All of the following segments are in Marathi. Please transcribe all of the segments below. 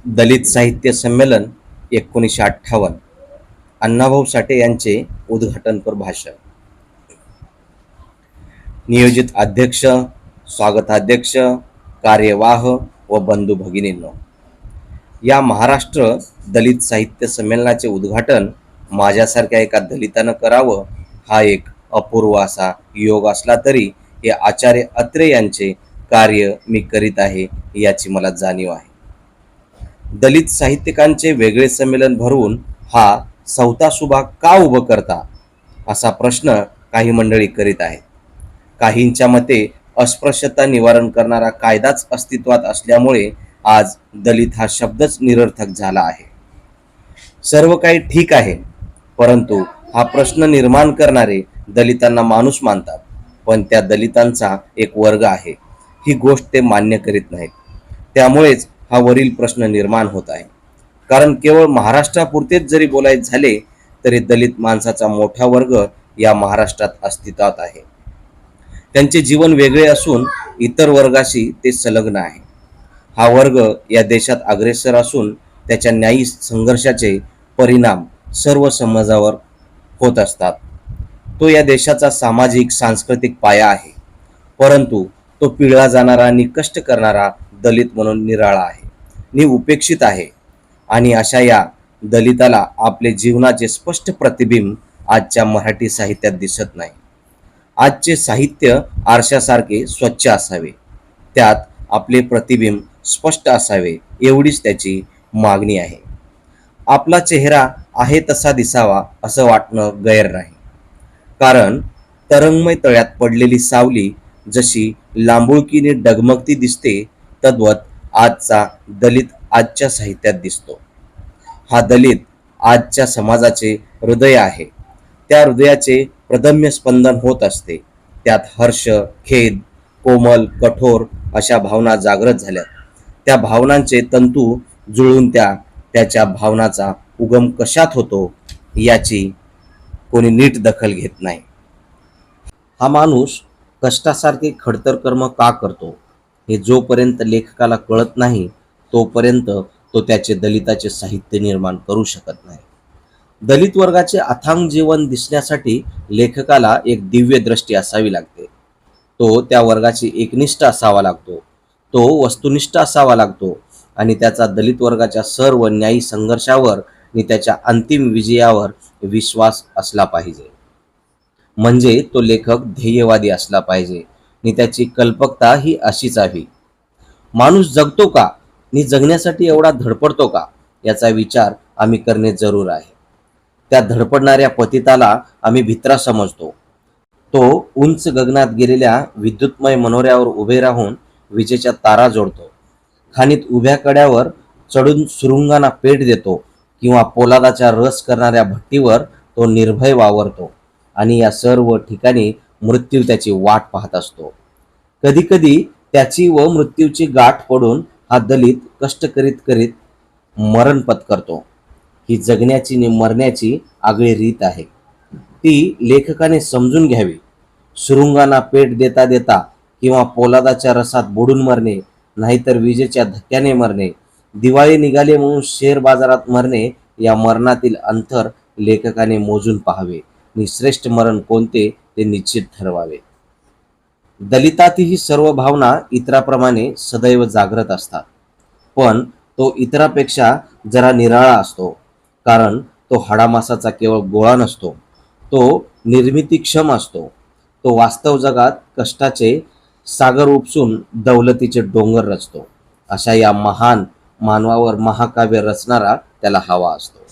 दलित साहित्य संमेलन 1958 अण्णाभाऊ साठे यांचे उद्घाटनपर भाषण. नियोजित अध्यक्ष, स्वागताध्यक्ष, कार्यवाह व बंधू भगिनींनो, या महाराष्ट्र दलित साहित्य संमेलनाचे उद्घाटन माझ्यासारख्या एका दलितानं करावं हा एक अपूर्व असा योग असला तरी हे आचार्य अत्रे यांचे कार्य मी करीत आहे याची मला जाणीव आहे. दलित साहित्यिकांचे वेगळे संमेलन भरवून हा चौथा सुभा का उभं करता असा प्रश्न काही मंडळी करीत आहेत. काहींच्या मते अस्पृश्यता निवारण करणारा कायदाच अस्तित्वात असल्यामुळे आज दलित हा शब्दच निरर्थक झाला आहे. सर्व काही ठीक आहे, परंतु हा प्रश्न निर्माण करणारे दलितांना माणूस मानतात, पण त्या दलितांचा एक वर्ग आहे ही गोष्ट ते मान्य करीत नाहीत. त्यामुळेच हा वरील प्रश्न निर्माण होत आहे. कारण केवळ महाराष्ट्रापुरतेच जरी बोलायचे झाले तरी दलित माणसाचा मोठा वर्ग या महाराष्ट्रात अस्तित्वात आहे. त्यांचे जीवन वेगळे असून इतर वर्गाशी ते संलग्न आहे. हा वर्ग या देशात अग्रेसर असून त्याच्या न्यायी संघर्षाचे परिणाम सर्व समाजावर होत असतात. तो या देशाचा सामाजिक सांस्कृतिक पाया आहे, परंतु तो पिळला जाणारा आणि कष्ट करणारा दलित म्हणून निराळा आहे नि उपेक्षित आहे. आणि अशा या दलिताला आपले जीवनाचे स्पष्ट प्रतिबिंब आजच्या मराठी साहित्यात दिसत नाही. आजचे साहित्य आरशासारखे स्वच्छ असावे, त्यात आपले प्रतिबिंब स्पष्ट असावे एवढीच त्याची मागणी आहे. आपला चेहरा आहे तसा दिसावा असं वाटणं गैर नाही. कारण तरंगमय तळ्यात पडलेली सावली जशी लांबुळकीने डगमगती दिसते, तद्वत आजचा दलित आजच्या साहित्यात दिसतो. हा दलित आजच्या समाजाचे हृदय आहे. त्या हृदयाचे प्रदम्य स्पंदन होत असते. त्यात हर्ष, खेद, कोमल, कठोर अशा भावना जागृत झाल्या. त्या भावनांचे तंतू जुळून त्याच्या भावनाचा उगम कशात होतो याची कोणी नीट दखल घेत नाही. हा माणूस कष्टासारखे खडतर कर्म का करतो हे जोपर्यंत लेखकाला कळत नाही तोपर्यंत तो त्याचे दलिताचे साहित्य निर्माण करू शकत नाही. दलित वर्गाचे अथांग जीवन दिसण्यासाठी लेखकाला एक दिव्य दृष्टी असावी लागते. तो त्या वर्गाची एकनिष्ठ असावा लागतो, तो वस्तुनिष्ठ असावा लागतो आणि त्याचा दलित वर्गाच्या सर्व न्यायी संघर्षावर आणि त्याच्या अंतिम विजयावर विश्वास असला पाहिजे. म्हणजे तो लेखक ध्येयवादी असला पाहिजे आणि त्याची कल्पकता ही अशीच हवी. माणूस जगतो का आणि जगण्यासाठी एवढा धडपडतो का याचा विचार आम्ही करणे जरूर आहे. त्या धडपडणाऱ्या पतिताला आम्ही भित्रा समजतो. तो उंच गगनात गेलेल्या विद्युतमय मनोऱ्यावर उभे राहून विजेच्या तारा जोडतो, खाणीत उभ्या कड्यावर चढून सुरुंगांना पेट देतो किंवा पोलादाचा रस करणाऱ्या भट्टीवर तो निर्भय वावरतो आणि या सर्व ठिकाणी मृत्यू त्याची वाट पाहत असतो. कधी कधी त्याची व मृत्यूची गाठ पडून हा दलित कष्ट करीत करीत मरण पत्करतो. ही जगण्याची आणि मरण्याची आगळी रीत आहे. ती लेखकाने समजून घ्यावी. सुरुंगांना पेट देता देता किंवा पोलादाच्या रसात बुडून मरणे, नाहीतर विजेच्या धक्क्याने मरणे, दिवाळी निघाले म्हणून शेअर बाजारात मरणे, या मरणातील अंतर लेखकाने मोजून पाहावे आणि श्रेष्ठ मरण कोणते ते निश्चित ठरवावे. दलितातही सर्व भावना इतराप्रमाणे सदैव जागृत असतात, पण तो इतरापेक्षा जरा निराळा असतो. कारण तो हाडामासाचा केवळ गोळा नसतो, तो निर्मितीक्षम असतो. तो वास्तव जगात कष्टाचे सागर उपसून दौलतीचे डोंगर रचतो. अशा या महान मानवावर महाकाव्य रचणारा त्याला हवा असतो.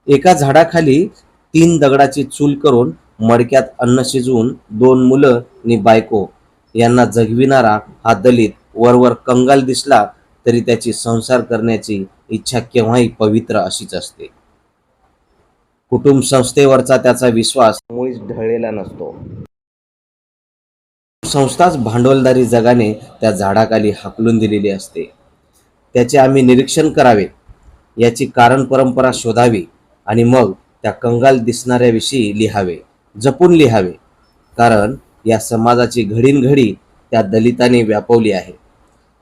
एका झाडाखाली 3 दगडाची चूल करून मडक्यात अन्न शिजवून 2 मुलं आणि बायको यांना जगविणारा हा दलित वरवर कंगाल दिसला तरी त्याची संसार करण्याची इच्छा केव्हाही पवित्र अशीच असते. कुटुंब संस्थेवरचा त्याचा विश्वास मुळीच ढळलेला नसतो. संस्थाच भांडवलदारी जगाने त्या झाडाखाली हाकलून दिलेली असते. त्याचे आम्ही निरीक्षण करावे, याची कारण परंपरा शोधावी आणि मग त्या कंगाल दिसणाऱ्याविषयी लिहावे, जपून लिहावे. कारण या समाजाची घडीनघडी त्या दलिताने व्यापवली आहे.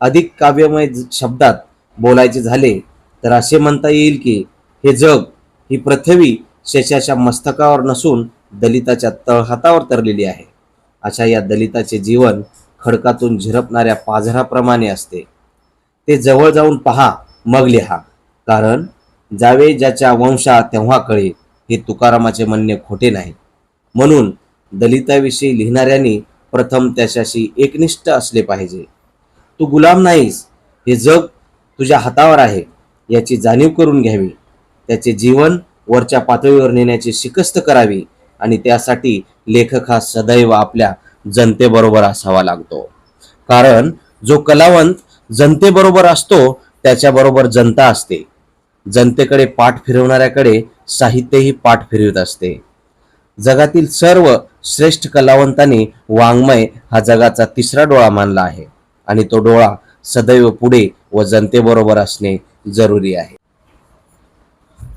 अधिक काव्यमय शब्दात बोलायचे झाले तर असे म्हणता येईल की हे जग ही पृथ्वी शेषाच्या मस्तकावर नसून दलिताच्या तळहातावर तरलेली आहे. अशा या दलिताचे जीवन खडकातून झिरपणाऱ्या पाझराप्रमाणे असते. ते जवळ जाऊन पहा, मग लिहा. कारण जावे ज्याच्या वंशा तेव्हा कळे, हे तुकारामाचे म्हणणे खोटे नाही. म्हणून दलिताविषयी लिहिणाऱ्यांनी प्रथम त्याच्याशी एकनिष्ठ असले पाहिजे. तू गुलाम नाहीस, हे जग तुझ्या हातावर आहे याची जाणीव करून घ्यावी. त्याचे जीवन वरच्या पातळीवर नेण्याची शिकस्त करावी आणि त्यासाठी लेखक हा सदैव आपल्या जनतेबरोबर असावा लागतो. कारण जो कलावंत जनतेबरोबर असतो त्याच्याबरोबर जनता असते. जनतेकडे पाठ फिरवणाऱ्याकडे साहित्यही पाठ फिरवत असते. जगातील सर्व श्रेष्ठ कलावंतांनी वाङ्मय हा जगाचा तिसरा डोळा मानला आहे आणि तो डोळा सदैव पुढे व जनतेबरोबर असणे जरुरी आहे.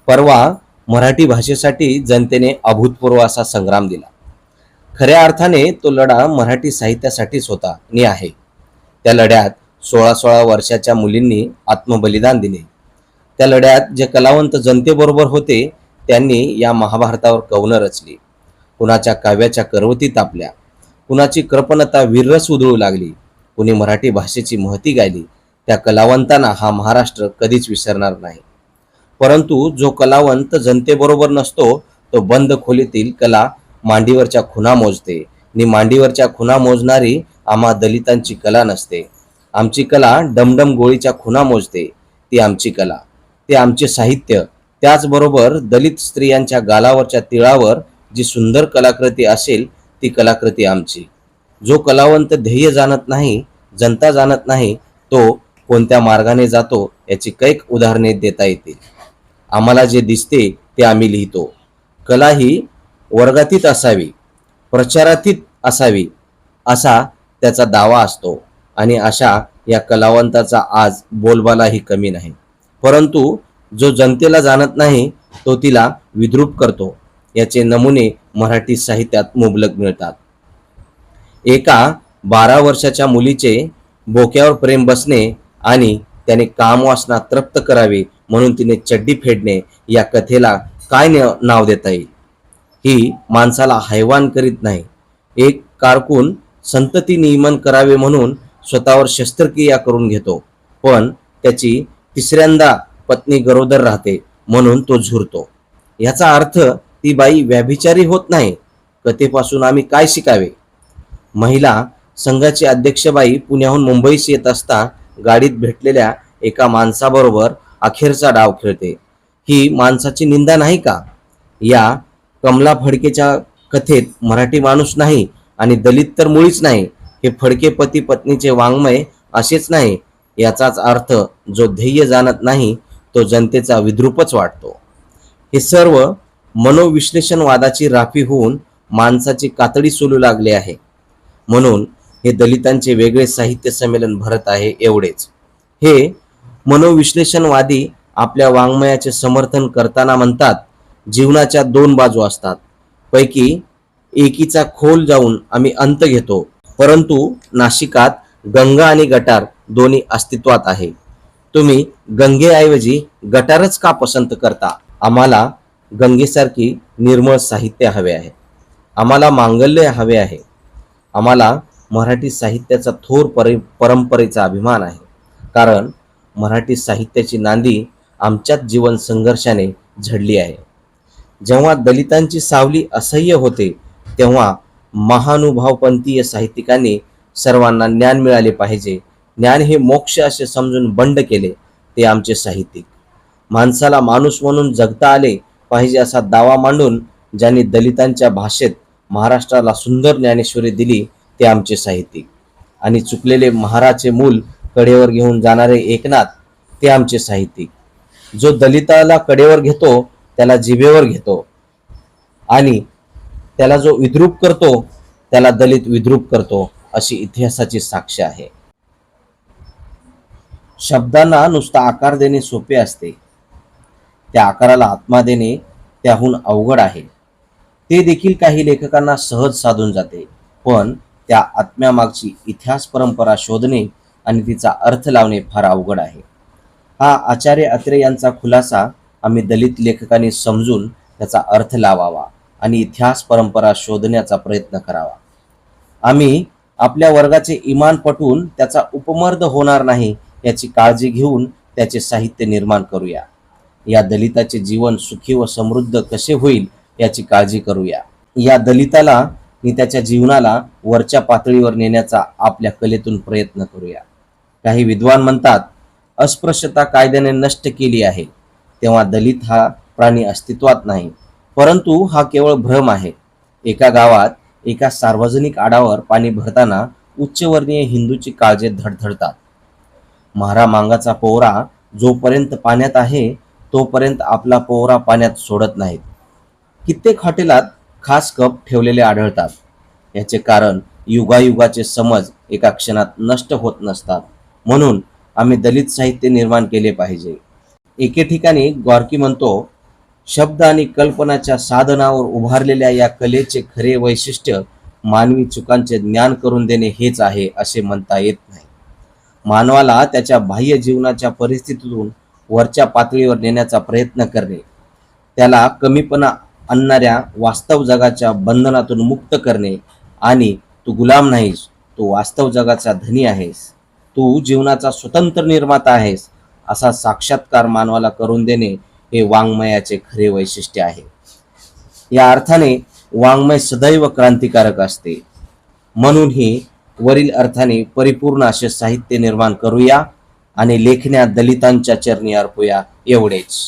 परवा मराठी भाषेसाठी जनतेने अभूतपूर्व असा संग्राम दिला. खऱ्या अर्थाने तो लढा मराठी साहित्यासाठीच होता आणि आहे. त्या लढ्यात 16-16 वर्षाच्या मुलींनी आत्मबलिदान दिले. त्या लढ्यात जे कलावंत जनतेबरोबर होते त्यांनी या महाभारतावर कवनं रचली. कुणाच्या काव्याच्या करवती तापल्या, कुणाची कृपणता वीररस उधळू लागली, कुणी मराठी भाषेची महती गायली. त्या कलावंतांना हा महाराष्ट्र कधीच विसरणार नाही. परंतु जो कलावंत जनतेबरोबर नसतो तो बंद खोलीतील कला मांडीवरच्या खुणा मोजते आणि मांडीवरच्या खुणा मोजणारी आम्हा दलितांची कला नसते. आमची कला डमडम गोळीच्या खुणा मोजते. ती आमची कला, ते आमचे साहित्य. त्याचबरोबर दलित स्त्रियांच्या गालावरच्या तिळावर जी सुंदर कलाकृती असेल ती कलाकृती आमची. जो कलावंत ध्येय जाणत नाही, जनता जाणत नाही, तो कोणत्या मार्गाने जातो याची कैक उदाहरणे देता येतील. आम्हाला जे दिसते ते आम्ही लिहितो. कला ही वर्गातीत असावी, प्रचारातीत असावी असा त्याचा दावा असतो आणि अशा या कलावंताचा आज बोलबालाही कमी नाही. परंतु जो जनतेला जाणत नाही तो तिला विद्रूप करतो. याचे नमुने मराठी साहित्यात मुबलक मिळतात. एका 12 वर्षाच्या मुलीचे बोक्यावर प्रेम बसणे आणि त्याने कामवासना तृप्त करावी म्हणून तिने चड्डी फेडणे या कथेला काय नाव देता येईल? ही माणसाला हैवान करीत नाही. एक कारकून संतती नियमन करावे म्हणून स्वतःवर शस्त्रक्रिया करून घेतो, पण त्याची तिसऱ्यांदा पत्नी गरोदर राहते म्हणून तो झुरतो. याचा अर्थ ती बाई व्याभिचारी होत नाही. कथेपासून आम्ही काय शिकावे? महिला संघाची अध्यक्षबाई पुण्याहून मुंबईस येत असता गाडीत भेटलेल्या एका माणसाबरोबर अखेरचा डाव खेळते. ही माणसाची निंदा नाही का? या कमला फडकेच्या कथेत मराठी माणूस नाही आणि दलित तर मुळीच नाही. हे फडके पती पत्नीचे वाङ्मय असेच नाही. याचाच अर्थ जो ध्येय जाणत नाही तो जनतेचा विद्रूपच वाटतो. हे सर्व मनोविश्लेषणवादाची राफी होऊन माणसाची कातडी सोलू लागले आहे. म्हणून हे दलितांचे वेगळे साहित्य संमेलन भरत आहे एवढेच. हे मनोविश्लेषणवादी आपल्या वाङ्मयाचे समर्थन करताना म्हणतात, जीवनाच्या 2 बाजू असतात, पैकी एकीचा खोल जाऊन आम्ही अंत घेतो, परंतु नाशिकात गंगा आणि गटार दोन्ही अस्तित्वात आहे. तुम्ही गंगेऐवजी गटारच का पसंत करता? आम्हाला गंगेसारखी निर्मळ साहित्य हवे आहे. आम्हाला मांगल्य हवे आहे. आम्हाला मराठी साहित्याचा थोर परंपरेचा अभिमान आहे. कारण मराठी साहित्याची नांदी आमच्याच जीवन संघर्षाने झडली आहे. जेव्हा दलितांची सावली असह्य होते तेव्हा महानुभावपंथीय साहित्यिकांनी सर्वांना ज्ञान मिळाले पाहिजे, ज्ञान हे मोक्ष असे समजून बंड केले ते आमचे साहित्यिक. माणसाला माणूस म्हणून जगता आले पाहिजे असा दावा मांडून ज्यांनी दलितांच्या भाषेत महाराष्ट्राला सुंदर ज्ञानेश्वरी दिली ते आमचे साहित्यिक. आणि चुकलेले महाराचे मूल कडेवर घेऊन जाणारे एकनाथ ते आमचे साहित्यिक. जो दलिताला कडेवर घेतो त्याला जिभेवर घेतो आणि त्याला जो विद्रूप करतो त्याला दलित विद्रूप करतो, अशी इतिहासाची साक्ष आहे. शब्दांना नुसता आकार देणे सोपे असते, त्या आकाराला आत्मा देणे त्याहून अवघड आहे. ते देखील काही लेखकांना सहज साधून जाते, पण त्या आत्म्यामागची इतिहास परंपरा शोधणे आणि तिचा अर्थ लावणे फार अवघड आहे. हा आचार्य अत्रे यांचा खुलासा आम्ही दलित लेखकांनी समजून त्याचा अर्थ लावावा आणि इतिहास परंपरा शोधण्याचा प्रयत्न करावा. आम्ही आपल्या वर्गाचे इमान पटवून त्याचा उपमर्द होणार नाही याची काळजी घेऊन त्याचे साहित्य निर्माण करूया. या दलिताचे जीवन सुखी व समृद्ध कसे होईल याची काळजी करूया. या दलिताला आणि त्याच्या जीवनाला वरच्या पातळीवर नेण्याचा आपल्या कलेतून प्रयत्न करूया. काही विद्वान म्हणतात, अस्पृश्यता कायद्याने नष्ट केली आहे, तेव्हा दलित हा प्राणी अस्तित्वात नाही. परंतु हा केवळ भ्रम आहे. एका गावात एका सार्वजनिक आडावर पाणी भरताना उच्चवर्णीय हिंदूची काळजे धडधडतात. म्हारा मांगाचा पोवरा जोपर्यंत पाण्यात आहे तोपर्यंत आपला पोवरा पाण्यात सोडत नाहीत. कित्येक हॉटेलात खास कप ठेवलेले आढळतात. याचे कारण युगायुगाचे समज एका क्षणात नष्ट होत नसतात. म्हणून आम्ही दलित साहित्य निर्माण केले पाहिजे. एके ठिकाणी गॉर्की म्हणतो, शब्द आणि कल्पनाच्या साधनावर उभारलेल्या या कलेचे खरे वैशिष्ट्य मानवी चुकांचे ज्ञान करून देणे हेच आहे असे म्हणता येत नाही. मानवाला त्याच्या बाह्य जीवनाच्या परिस्थितीतून वरच्या पातळीवर नेण्याचा प्रयत्न करणे, त्याला कमीपणा आणणाऱ्या वास्तव जगाच्या बंधनातून मुक्त करणे आणि तू गुलाम नाहीस, तू वास्तव जगाचा धनी आहेस, तू जीवनाचा स्वतंत्र निर्माता आहेस असा साक्षात्कार मानवाला करून देणे हे वाङ्मयाचे खरे वैशिष्ट्य आहे. या अर्थाने वाङ्मय सदैव क्रांतिकारक असते. म्हणून ही वरील अर्थाने परिपूर्ण असे साहित्य निर्माण करूया आणि लेखण्या दलितांच्या चरणी अर्पूया. एवढेच.